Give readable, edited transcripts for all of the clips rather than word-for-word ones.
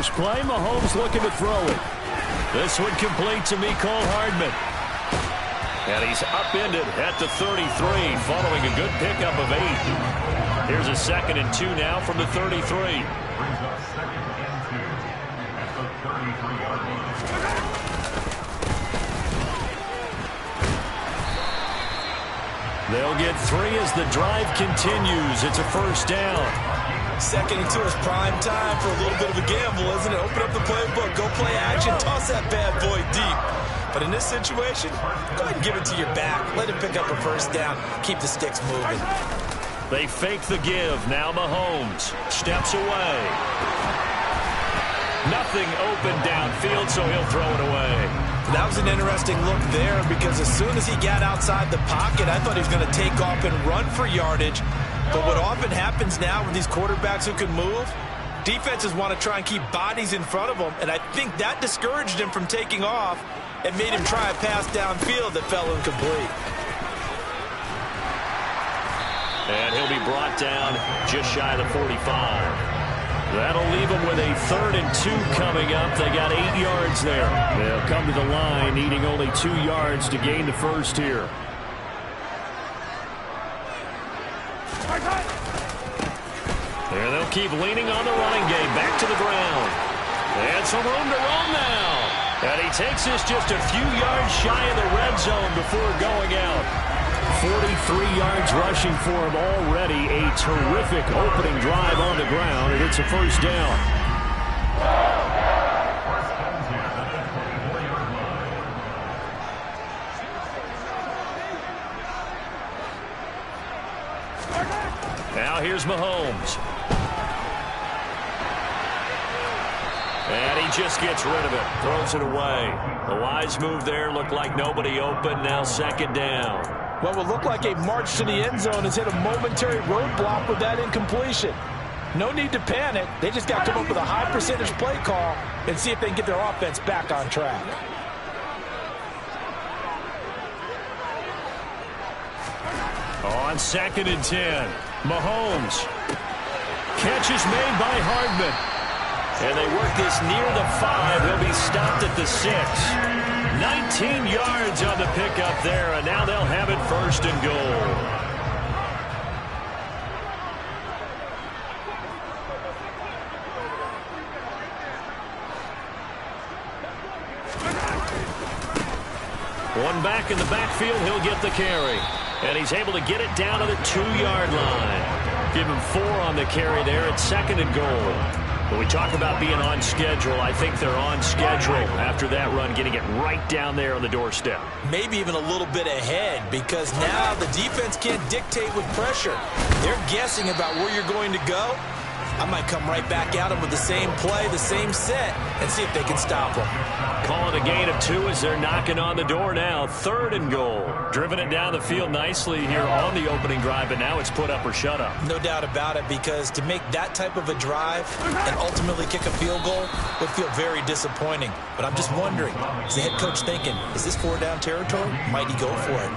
first play. Mahomes looking to throw it. This one complete to Mecole Hardman. And he's upended at the 33 following a good pickup of 8. Here's a 2nd and 2 now from the 33. Brings up 2nd and 2 at the 33-yard line. They'll get 3 as the drive continues. It's a first down. 2nd and 2 is prime time for a little bit of a gamble, isn't it? Open up the playbook, go play action, toss that bad boy deep. But in this situation, go ahead and give it to your back. Let him pick up a first down. Keep the sticks moving. They fake the give. Now Mahomes steps away. Nothing open downfield, so he'll throw it away. That was an interesting look there because as soon as he got outside the pocket, I thought he was going to take off and run for yardage. But what often happens now with these quarterbacks who can move, defenses want to try and keep bodies in front of them, and I think that discouraged him from taking off and made him try a pass downfield that fell incomplete. And he'll be brought down just shy of the 45. That'll leave them with a 3rd and 2 coming up. They got 8 yards there. They'll come to the line needing only 2 yards to gain the first here. And they'll keep leaning on the running game. Back to the ground. And some room to roam now. And he takes this just a few yards shy of the red zone before going out. 43 yards rushing for him already. A terrific opening drive on the ground, and it's a first down. Now here's Mahomes. And he just gets rid of it. Throws it away. A wise move there. Looked like nobody open. Now 2nd down. What will look like a march to the end zone has hit a momentary roadblock with that incompletion. No need to panic. They just got to come up with a high percentage play call and see if they can get their offense back on track. On 2nd and 10, Mahomes. Catch is made by Hardman. And they work this near the 5. He'll be stopped at the 6. 19 yards on the pickup there, and now they'll have it 1st and goal. One back in the backfield, he'll get the carry. And he's able to get it down to the 2-yard line. Give him 4 on the carry there at 2nd and goal. When we talk about being on schedule, I think they're on schedule after that run, getting it right down there on the doorstep. Maybe even a little bit ahead, because now the defense can't dictate with pressure. They're guessing about where you're going to go. I might come right back at them with the same play, the same set, and see if they can stop them. Calling a gain of 2 as they're knocking on the door now. 3rd and goal. Driven it down the field nicely here on the opening drive, but now it's put up or shut up. No doubt about it, because to make that type of a drive and ultimately kick a field goal would feel very disappointing. But I'm just wondering, is the head coach thinking, is this 4-down territory? Might he go for it?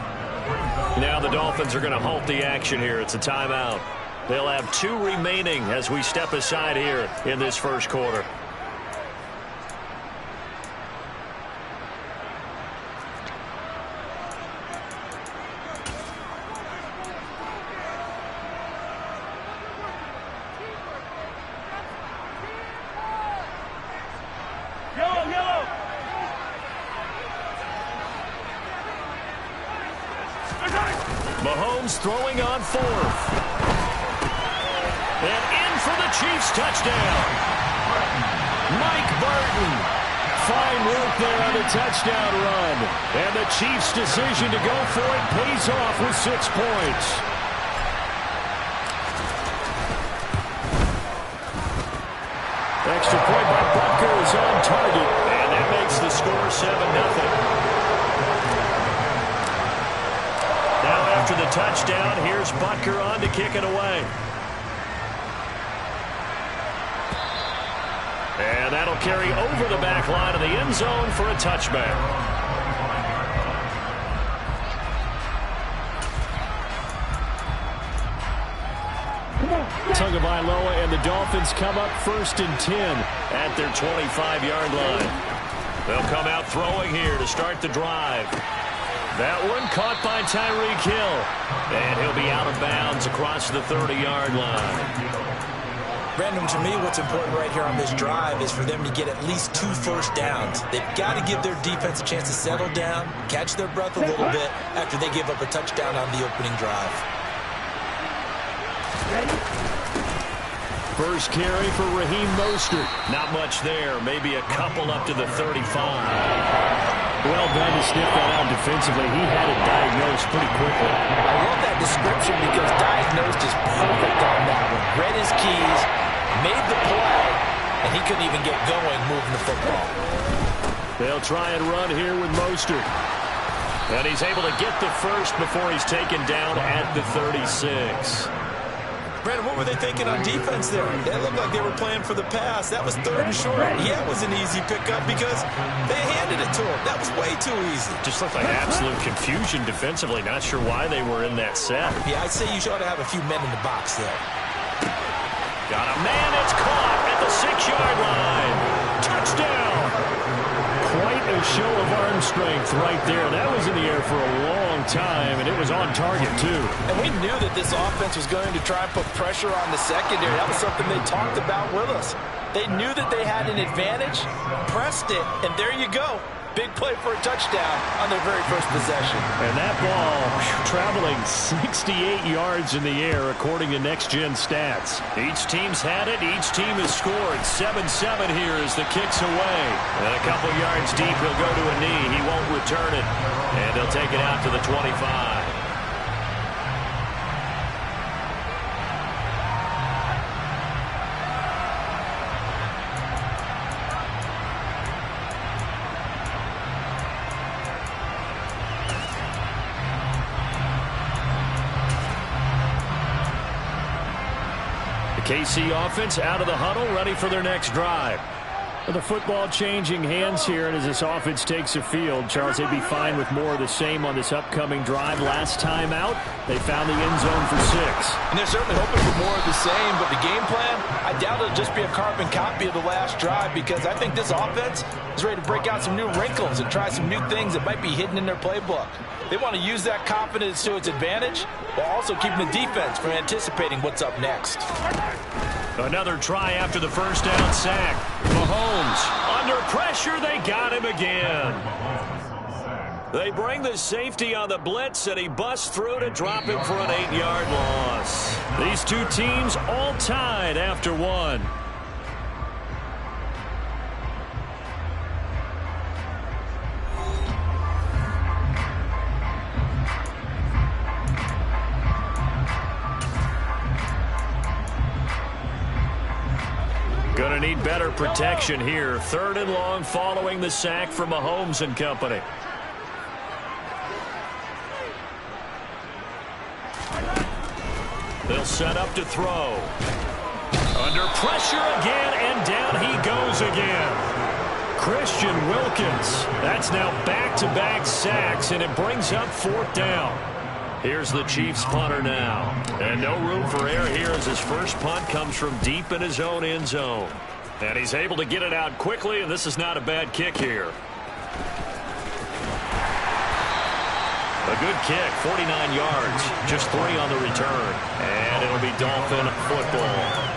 Now the Dolphins are going to halt the action here. It's a timeout. They'll have 2 remaining as we step aside here in this first quarter. Mahomes throwing on 4th. And in for the Chiefs touchdown. Mike Burton. Fine work there on the touchdown run. And the Chiefs' decision to go for it pays off with 6 points. Extra point by Butker is on target. And that makes the score 7-0. Now after the touchdown, here's Butker on to kick it away. And that'll carry over the back line of the end zone for a touchback. Come on. Tagovailoa and the Dolphins come up 1st and 10 at their 25-yard line. They'll come out throwing here to start the drive. That one caught by Tyreek Hill. And he'll be out of bounds across the 30-yard line. Brandon, to me, what's important right here on this drive is for them to get at least 2 first downs. They've got to give their defense a chance to settle down, catch their breath a little bit after they give up a touchdown on the opening drive. First carry for Raheem Mostert. Not much there. Maybe a couple up to the 35. Well done to sniff that out defensively. He had it diagnosed pretty quickly. I love that description because diagnosed is perfect on that one. Read his keys, made the play, and he couldn't even get going moving the football. They'll try and run here with Mostert. And he's able to get the first before he's taken down at the 36. Brandon, what were they thinking on defense there? It looked like they were playing for the pass. That was 3rd and short. Yeah, it was an easy pickup because they handed it to him. That was way too easy. Just looked like absolute confusion defensively. Not sure why they were in that set. Yeah, I'd say you ought to have a few men in the box there. Got a man that's caught at the 6-yard line. Touchdown! Quite a show of arm strength right there. That was in the air for a long time, and it was on target, too. And we knew that this offense was going to try and put pressure on the secondary. That was something they talked about with us. They knew that they had an advantage, pressed it, and there you go. Big play for a touchdown on their very first possession. And that ball traveling 68 yards in the air, according to Next Gen Stats. Each team's had it. Each team has scored. 7-7 here as the kick's away. And a couple yards deep, he'll go to a knee. He won't return it. And they'll take it out to the 25. KC offense out of the huddle, ready for their next drive. With the football changing hands here, and as this offense takes the field, Charles, they'd be fine with more of the same on this upcoming drive. Last time out, they found the end zone for 6. And they're certainly hoping for more of the same, but the game plan, I doubt it'll just be a carbon copy of the last drive because I think this offense is ready to break out some new wrinkles and try some new things that might be hidden in their playbook. They want to use that confidence to its advantage while also keeping the defense from anticipating what's up next. Another try after the first down sack. Mahomes under pressure. They got him again. They bring the safety on the blitz, and he busts through to drop him for an 8-yard loss. These two teams all tied after 1. Gonna need better protection here. 3rd and long following the sack from Mahomes and company. They'll set up to throw. Under pressure again, and down he goes again. Christian Wilkins. That's now back-to-back sacks, and it brings up 4th down. Here's the Chiefs punter now. And no room for error here as his first punt comes from deep in his own end zone. And he's able to get it out quickly, and this is not a bad kick here. A good kick, 49 yards, just 3 on the return. And it'll be Dolphin football.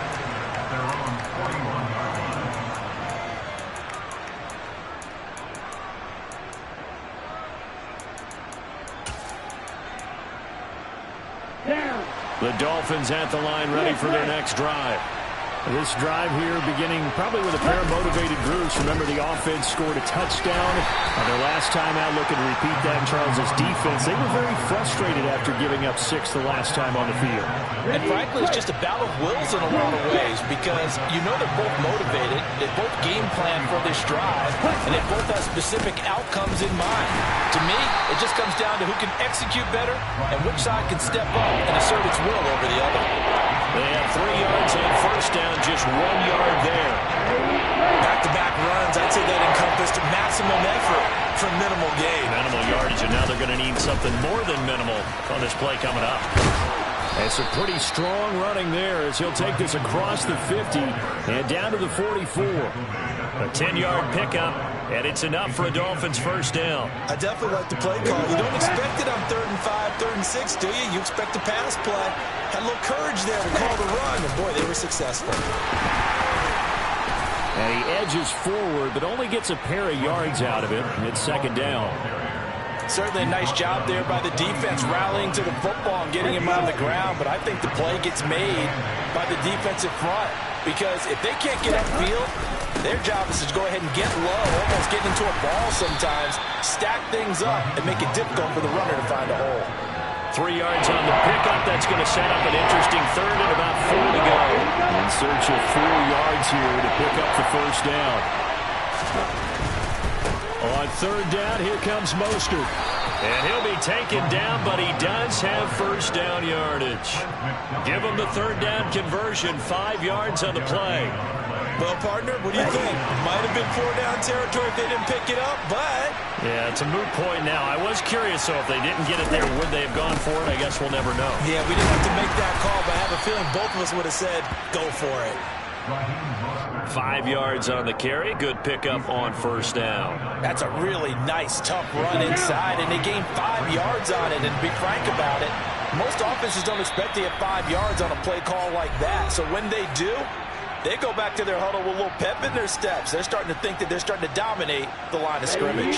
The Dolphins at the line ready for their next drive. This drive here beginning probably with a pair of motivated groups. Remember, the offense scored a touchdown on their last time out. Looking to repeat that in Charles's defense. They were very frustrated after giving up 6 the last time on the field. And frankly, it's just a battle of wills in a lot of ways because you know they're both motivated. They both game plan for this drive, and they both have specific outcomes in mind. To me, it just comes down to who can execute better and which side can step up and assert its will over the other. They have 3 yards on first down, just 1 yard there. Back-to-back runs, I'd say that encompassed maximum effort for minimal gain. Minimal yardage, and now they're going to need something more than minimal on this play coming up. And some pretty strong running there as he'll take this across the 50 and down to the 44. A 10-yard pickup, and it's enough for a Dolphins first down. I definitely like the play call. You don't expect it on 3rd and 5, 3rd and 6, do you? You expect a pass play. Had a little courage there to call the run, and boy, they were successful. And he edges forward, but only gets a pair of yards out of it. It's 2nd down. Certainly a nice job there by the defense rallying to the football and getting him on the ground, but I think the play gets made by the defensive front because if they can't get upfield, their job is to go ahead and get low, almost get into a ball sometimes, stack things up, and make it difficult for the runner to find a hole. 3 yards on the pickup. That's going to set up an interesting 3rd and about 4 to go. In search of 4 yards here to pick up the first down. On 3rd down, here comes Mostert. And he'll be taken down, but he does have first down yardage. Give him the 3rd down conversion, 5 yards on the play. Well, partner, what do you think? Might have been 4-down territory if they didn't pick it up, but... Yeah, it's a moot point now. I was curious, so if they didn't get it there, would they have gone for it? I guess we'll never know. Yeah, we didn't have to make that call, but I have a feeling both of us would have said, go for it. 5 yards on the carry. Good pickup on first down. That's a really nice, tough run inside, and they gained 5 yards on it. And to be frank about it, most offenses don't expect to get 5 yards on a play call like that. So when they do, they go back to their huddle with a little pep in their steps. They're starting to think that they're starting to dominate the line of scrimmage.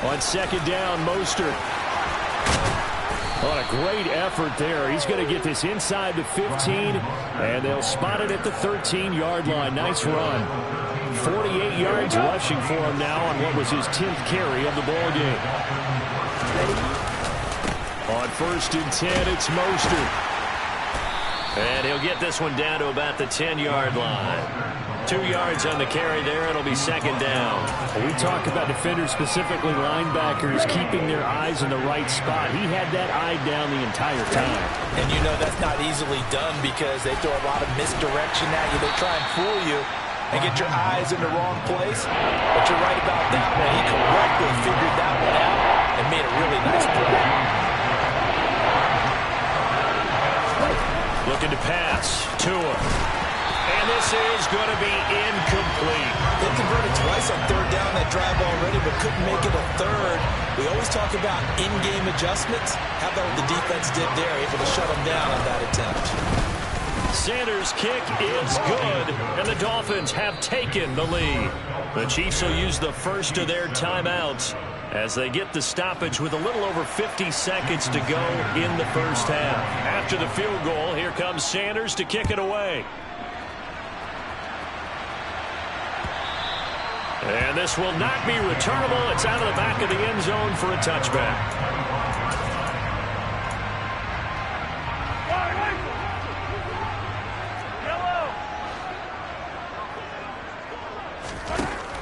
On 2nd down, Mostert. On a great effort there. He's going to get this inside the 15, and they'll spot it at the 13-yard line. Nice run. 48 yards rushing for him now on what was his 10th carry of the ball game. On 1st and 10, it's Mostert. And he'll get this one down to about the 10-yard line. 2 yards on the carry there. It'll be 2nd down. We talk about defenders, specifically linebackers, keeping their eyes in the right spot. He had that eye down the entire time. And you know that's not easily done because they throw a lot of misdirection at you. They try and fool you and get your eyes in the wrong place. But you're right about that one. He correctly figured that one out and made a really nice play. Looking to pass. Tua. And this is going to be incomplete. They converted twice on 3rd down that drive already, but couldn't make it a 3rd. We always talk about in-game adjustments. How about what the defense did there, able to shut them down on that attempt. Sanders' kick is good, and the Dolphins have taken the lead. The Chiefs will use the first of their timeouts as they get the stoppage with a little over 50 seconds to go in the first half. After the field goal, here comes Sanders to kick it away. And this will not be returnable. It's out of the back of the end zone for a touchback.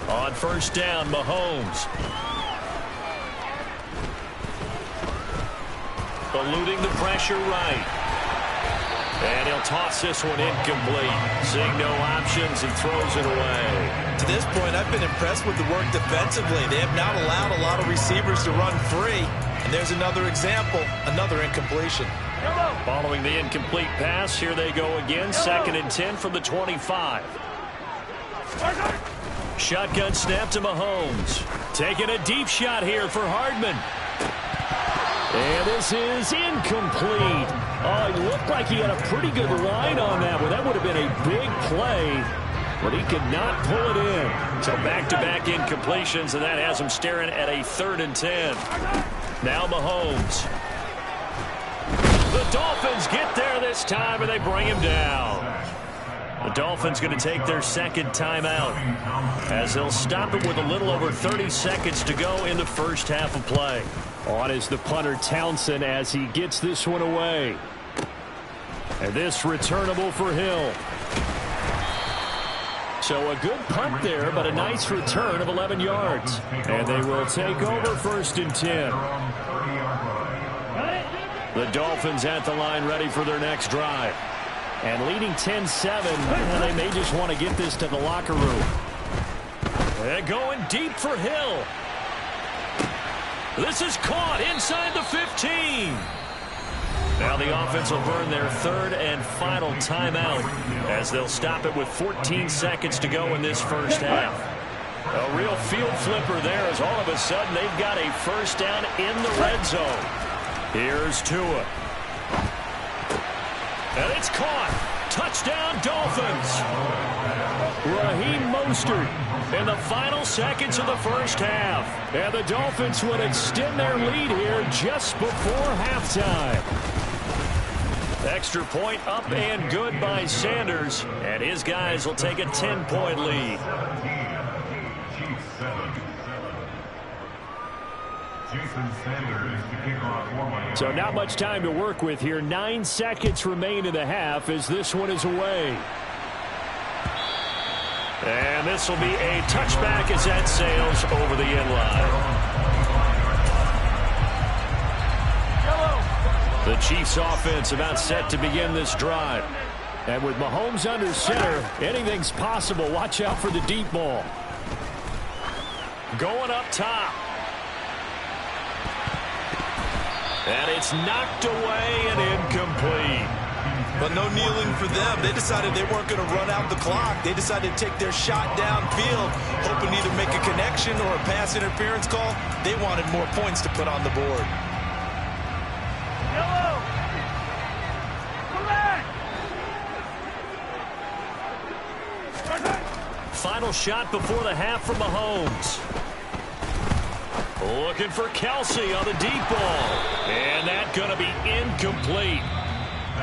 On 1st down, Mahomes. Eluding the pressure right. And he'll toss this one incomplete. Seeing no options, he throws it away. To this point, I've been impressed with the work defensively. They have not allowed a lot of receivers to run free. And there's another example, another incompletion. Following the incomplete pass, here they go again. 2nd and 10 from the 25. Shotgun snap to Mahomes. Taking a deep shot here for Hardman. And this is incomplete. Oh, he looked like he had a pretty good line on that one. That would have been a big play, but he could not pull it in. So back-to-back incompletions, and that has him staring at a 3rd and 10. Now Mahomes. The Dolphins get there this time, and they bring him down. The Dolphins going to take their 2nd timeout as they'll stop it with a little over 30 seconds to go in the first half of play. On is the punter Townsend as he gets this one away. And this returnable for Hill. So a good punt there, but a nice return of 11 yards. And they will take over 1st and 10. The Dolphins at the line ready for their next drive. And leading 10-7, they may just want to get this to the locker room. They're going deep for Hill. This is caught inside the 15. Now the offense will burn their third and final timeout as they'll stop it with 14 seconds to go in this first half. A real field flipper there as all of a sudden they've got a first down in the red zone. Here's Tua. And it's caught. Touchdown, Dolphins. Raheem Mostert in the final seconds of the first half. And the Dolphins would extend their lead here just before halftime. Extra point up and good by Sanders. And his guys will take a 10-point lead. So not much time to work with here. 9 seconds remain in the half as this one is away. And this will be a touchback as that sails over the end line. The Chiefs offense about set to begin this drive. And with Mahomes under center, anything's possible. Watch out for the deep ball. Going up top. And it's knocked away and incomplete. But no kneeling for them. They decided they weren't going to run out the clock. They decided to take their shot downfield, hoping to either make a connection or a pass interference call. They wanted more points to put on the board. Final shot before the half from Mahomes. Looking for Kelsey on the deep ball. And that's going to be incomplete.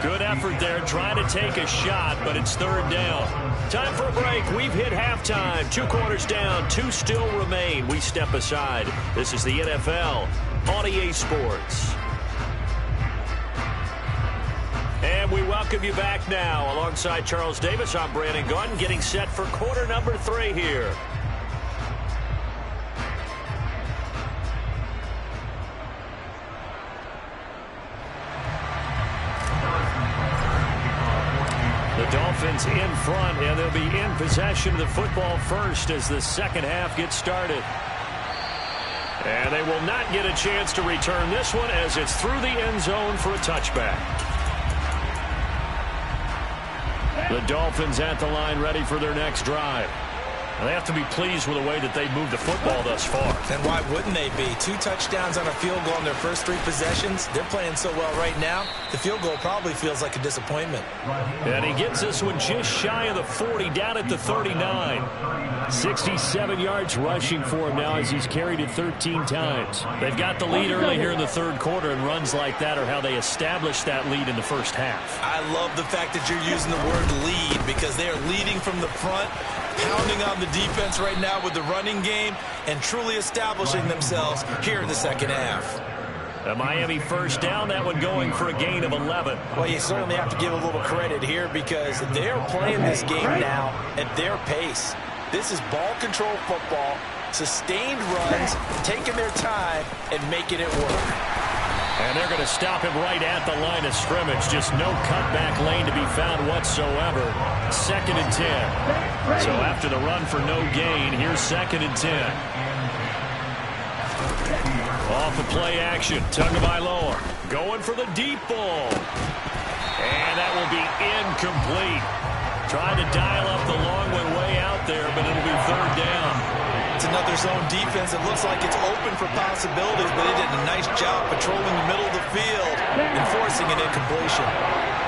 Good effort there trying to take a shot, but it's third down. Time for a break. We've hit halftime. 2 quarters down. 2 still remain. We step aside. This is the NFL on EA Sports. And we welcome you back now. Alongside Charles Davis, I'm Brandon Gunn, getting set for quarter number 3 here. The Dolphins in front, and they'll be in possession of the football first as the second half gets started. And they will not get a chance to return this one as it's through the end zone for a touchback. The Dolphins at the line ready for their next drive. They have to be pleased with the way that they've moved the football thus far. And why wouldn't they be? 2 touchdowns on a field goal in their first 3 possessions. They're playing so well right now, the field goal probably feels like a disappointment. And he gets this one just shy of the 40, down at the 39. 67 yards rushing for him now as he's carried it 13 times. They've got the lead early here in the third quarter, and runs like that are how they established that lead in the first half. I love the fact that you're using the word lead because they are leading from the front, pounding on the defense right now with the running game and truly establishing themselves here in the second half. A Miami first down, that one going for a gain of 11. Well, you certainly have to give a little credit here because they're playing this game now at their pace. This is ball control football, sustained runs, taking their time and making it work. And they're going to stop him right at the line of scrimmage. Just no cutback lane to be found whatsoever. 2nd and 10. So after the run for no gain, here's 2nd and 10. Off the play action. Tagovailoa going for the deep ball. And that will be incomplete. Trying to dial up the long one way out there, but it'll be third down. It's another zone defense. It looks like it's open for possibilities, but they did a nice job patrolling the middle of the field and forcing an incompletion.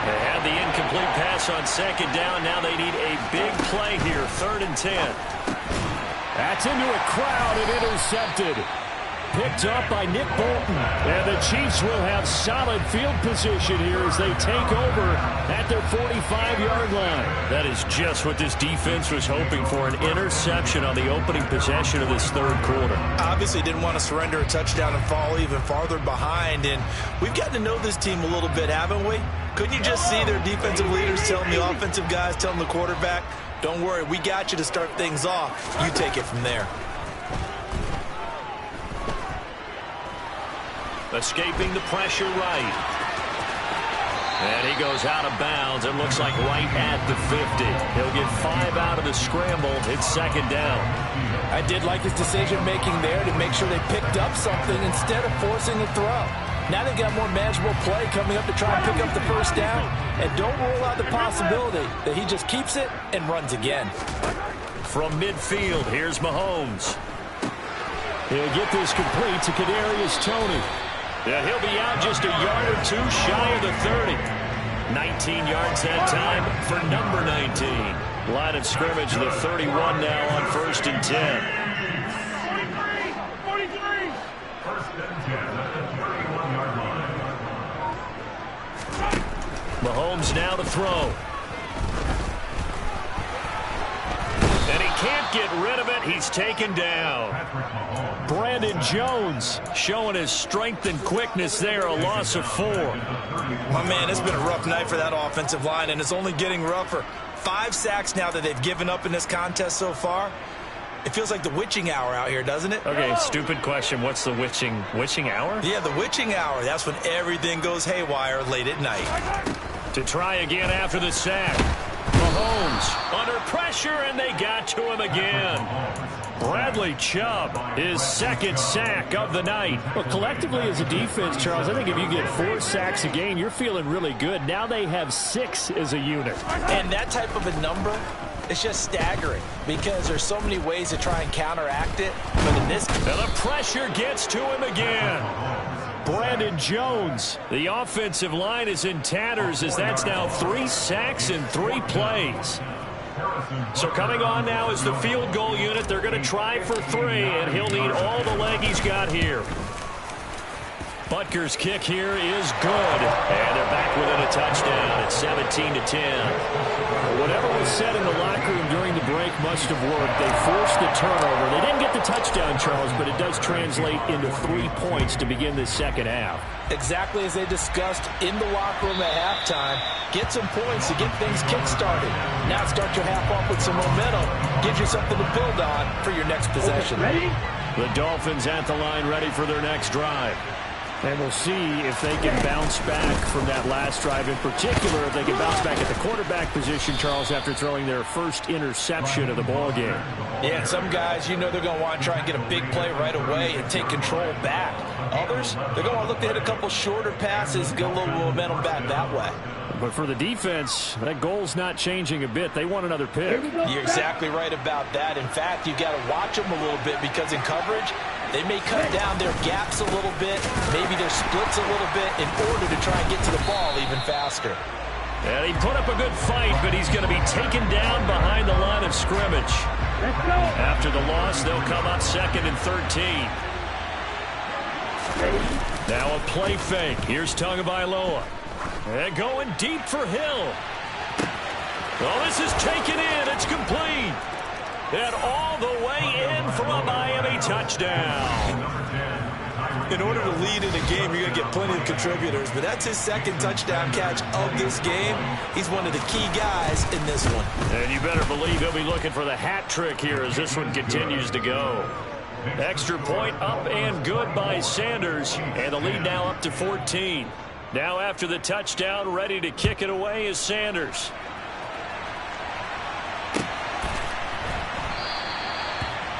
They had the incomplete pass on 2nd down. Now they need a big play here. 3rd and 10. That's into a crowd and intercepted. Picked up by Nick Bolton. And the Chiefs will have solid field position here as they take over at their 45-yard line. That is just what this defense was hoping for, an interception on the opening possession of this third quarter. Obviously didn't want to surrender a touchdown and fall even farther behind. And we've gotten to know this team a little bit, haven't we? Couldn't you just see their defensive leaders telling the offensive guys, telling the quarterback, don't worry, we got you to start things off. You take it from there. Escaping the pressure right. And he goes out of bounds. It looks like right at the 50. He'll get 5 out of the scramble. It's second down. I did like his decision-making there to make sure they picked up something instead of forcing the throw. Now they've got more manageable play coming up to try and pick up the first down. And don't rule out the possibility that he just keeps it and runs again. From midfield, here's Mahomes. He'll get this complete to Kadarius Toney. Yeah, he'll be out just a yard or two shy of the 30. 19 yards that time for number 19. Line of scrimmage, the 31 now on 1st and 10. 43. 1st and 10 at the 31-yard line. Mahomes now to throw. And he can't get rid of it. He's taken down. Brandon Jones showing his strength and quickness there, a loss of 4. My man, it's been a rough night for that offensive line, and it's only getting rougher. 5 sacks now that they've given up in this contest so far. It feels like the witching hour out here, doesn't it? Okay, stupid question. What's the witching hour? Yeah, the witching hour. That's when everything goes haywire late at night. To try again after the sack. Mahomes under pressure, and they got to him again. Bradley Chubb, his 2nd sack of the night. Well, collectively as a defense, Charles, I think if you get 4 sacks a game, you're feeling really good. Now they have 6 as a unit. And that type of a number, it's just staggering because there's so many ways to try and counteract it. But in this case, the pressure gets to him again. Brandon Jones. The offensive line is in tatters as that's now 3 sacks in 3 plays. So coming on now is the field goal unit. They're going to try for 3, and he'll need all the leg he's got here. Butker's kick here is good. And they're back within a touchdown at 17-10. Whatever was said in the locker room during the break must have worked. They forced the turnover. They didn't get the touchdown, Charles, but it does translate into 3 points to begin this second half. Exactly as they discussed in the locker room at halftime. Get some points to get things kick-started. Now start your half off with some momentum. Gives you something to build on for your next possession. Ready? The Dolphins at the line ready for their next drive. And we'll see if they can bounce back from that last drive. In particular, if they can bounce back at the quarterback position, Charles, after throwing their first interception of the ball game. Yeah, some guys, you know they're going to want to try and get a big play right away and take control back. Others, they're going to look to hit a couple shorter passes, get a little momentum back that way. But for the defense, that goal's not changing a bit. They want another pick. You're exactly right about that. In fact, you've got to watch them a little bit because in coverage, they may cut down their gaps a little bit, maybe their splits a little bit in order to try and get to the ball even faster. And he put up a good fight, but he's going to be taken down behind the line of scrimmage. After the loss, they'll come up 2nd and 13. Now a play fake. Here's Tagovailoa. And going deep for Hill. Well, this is taken in. It's complete. And all the way in for a Miami touchdown. In order to lead in a game, you're going to get plenty of contributors, but that's his 2nd touchdown catch of this game. He's one of the key guys in this one. And you better believe he'll be looking for the hat trick here as this one continues to go. Extra point up and good by Sanders, and the lead now up to 14. Now after the touchdown, ready to kick it away is Sanders.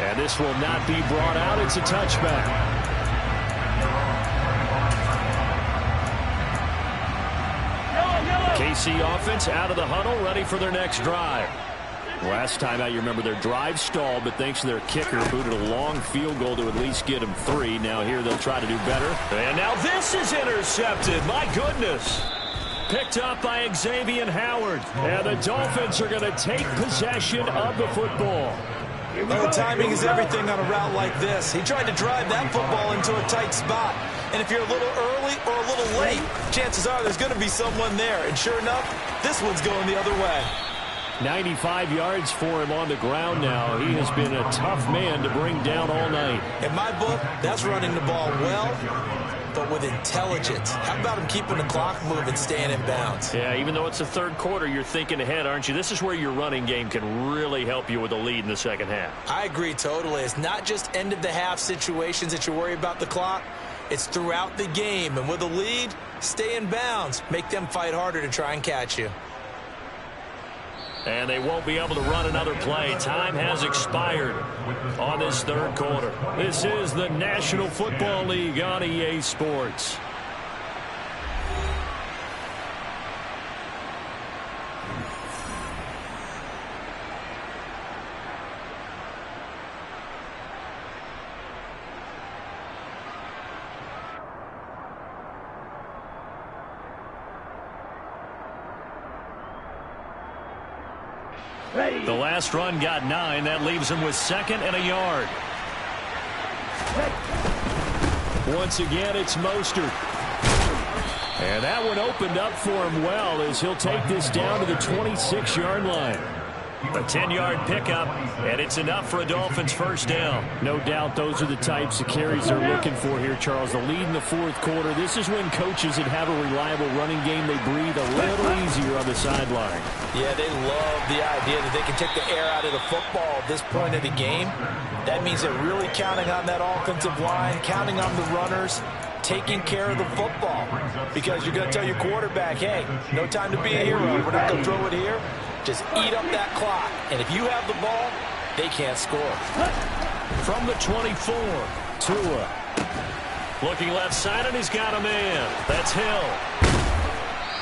And this will not be brought out. It's a touchback. KC offense out of the huddle, ready for their next drive. Last time out, you remember their drive stalled, but thanks to their kicker, booted a long field goal to at least get them 3. Now here they'll try to do better. And now this is intercepted. My goodness. Picked up by Xavier Howard. And the Dolphins are going to take possession of the football. Oh, timing is everything on a route like this. He tried to drive that football into a tight spot. And if you're a little early or a little late, chances are there's going to be someone there. And sure enough, this one's going the other way. 95 yards for him on the ground now. He has been a tough man to bring down all night. In my book, that's running the ball well, but with intelligence. How about him keeping the clock moving, staying in bounds? Yeah, even though it's the 3rd quarter, you're thinking ahead, aren't you? This is where your running game can really help you with a lead in the second half. I agree totally. It's not just end of the half situations that you worry about the clock. It's throughout the game. And with a lead, Stay in bounds. Make them fight harder to try and catch you. And they won't be able to run another play. Time has expired on this third quarter. This is the National Football League on EA Sports. The last run got 9. That leaves him with 2nd and a yard. Once again, it's Mostert. And that one opened up for him well as he'll take this down to the 26-yard line. A 10-yard pickup, and it's enough for a Dolphins first down. No doubt those are the types of carries they're looking for here, Charles. The lead in the fourth quarter. This is when coaches that have a reliable running game, they breathe a little easier on the sideline. Yeah, they love the idea that they can take the air out of the football at this point of the game. That means they're really counting on that offensive line, counting on the runners, taking care of the football. Because you're going to tell your quarterback, hey, no time to be a hero. We're not going to throw it here. Just eat up that clock. And if you have the ball, they can't score. From the 24, Tua. Looking left side, and he's got a man. That's Hill.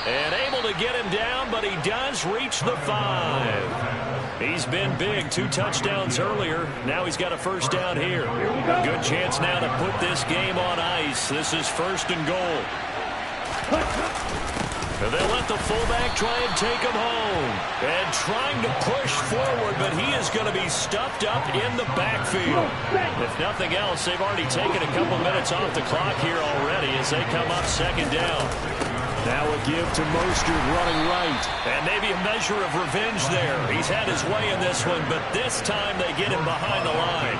And able to get him down, but he does reach the 5. He's been big. 2 touchdowns earlier. Now he's got a first down here. Good chance now to put this game on ice. This is 1st and goal. And they'll let the fullback try and take him home. And trying to push forward, but he is going to be stuffed up in the backfield. If nothing else, they've already taken a couple minutes off the clock here already as they come up 2nd down. Now a give to Mostert running right. And maybe a measure of revenge there. He's had his way in this one, but this time they get him behind the line.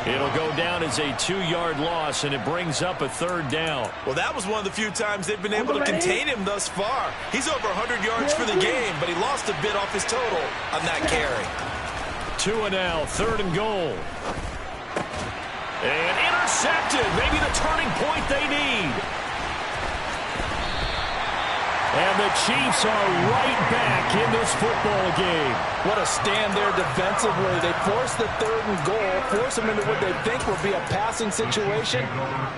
It'll go down as a 2-yard loss, and it brings up a 3rd down. Well, that was one of the few times they've been able to contain him thus far. He's over 100 yards for the game, but he lost a bit off his total on that carry. Tua now, 3rd and goal. And intercepted. Maybe the turning point they need. And the Chiefs are right back in this football game. What a stand there defensively. They force the 3rd and goal, force them into what they think will be a passing situation,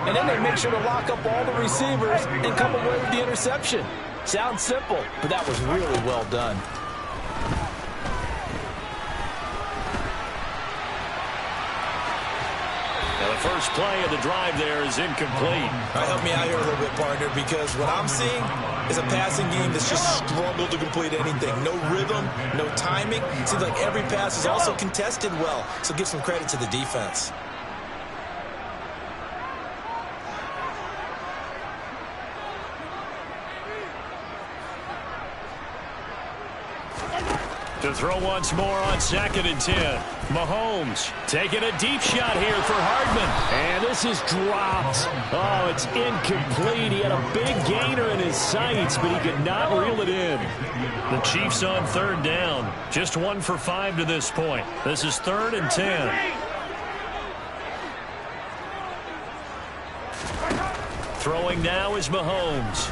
and then they make sure to lock up all the receivers and come away with the interception. Sounds simple, but that was really well done. Now the first play of the drive there is incomplete. Help me out here a little bit, partner, because what I'm seeing is a passing game that's just struggled to complete anything. No rhythm, no timing. Seems like every pass is also contested well, so give some credit to the defense. To throw once more on 2nd and 10. Mahomes taking a deep shot here for Hardman. And this is dropped. Oh, it's incomplete. He had a big gainer in his sights, but he could not reel it in. The Chiefs on 3rd down. Just 1 for 5 to this point. This is 3rd and 10. Throwing now is Mahomes.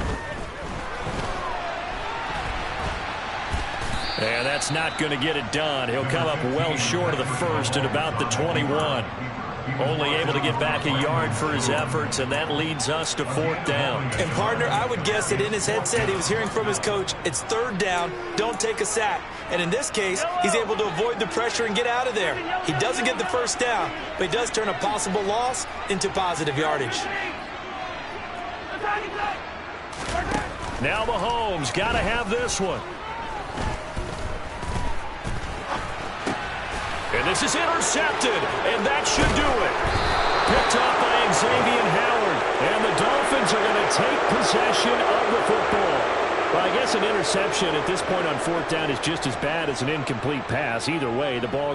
And that's not going to get it done. He'll come up well short of the first at about the 21. Only able to get back a yard for his efforts, and that leads us to 4th down. And, partner, I would guess that in his headset he was hearing from his coach, it's 3rd down, don't take a sack. And in this case, he's able to avoid the pressure and get out of there. He doesn't get the first down, but he does turn a possible loss into positive yardage. Now Mahomes got to have this one. And this is intercepted, and that should do it. Picked up by Xavier Howard, and the Dolphins are going to take possession of the football. Well, I guess an interception at this point on 4th down is just as bad as an incomplete pass. Either way, the ball